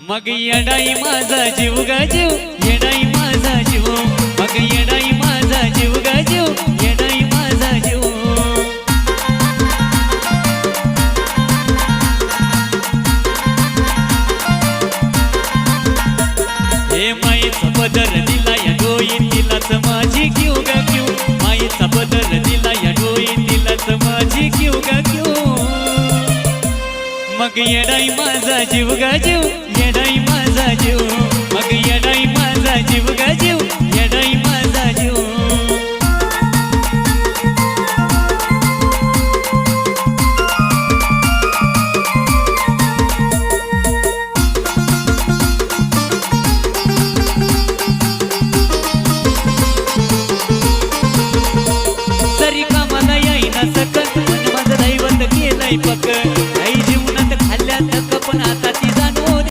मग येडाई माझा जीव ग जीव, येडाई माझा जीव, मग येडाई माझा जीव ग जीव, येडाई माझा जीव. हे माईचा पदर दिला या डोईन तिलाच माझी क्यू ग क्यू, माईचा पदर दिला या डोईन तिलाच माझी क्यू ग क्यू. मग येडाई माझा जीव ग जीव, येडाई माझा जीव.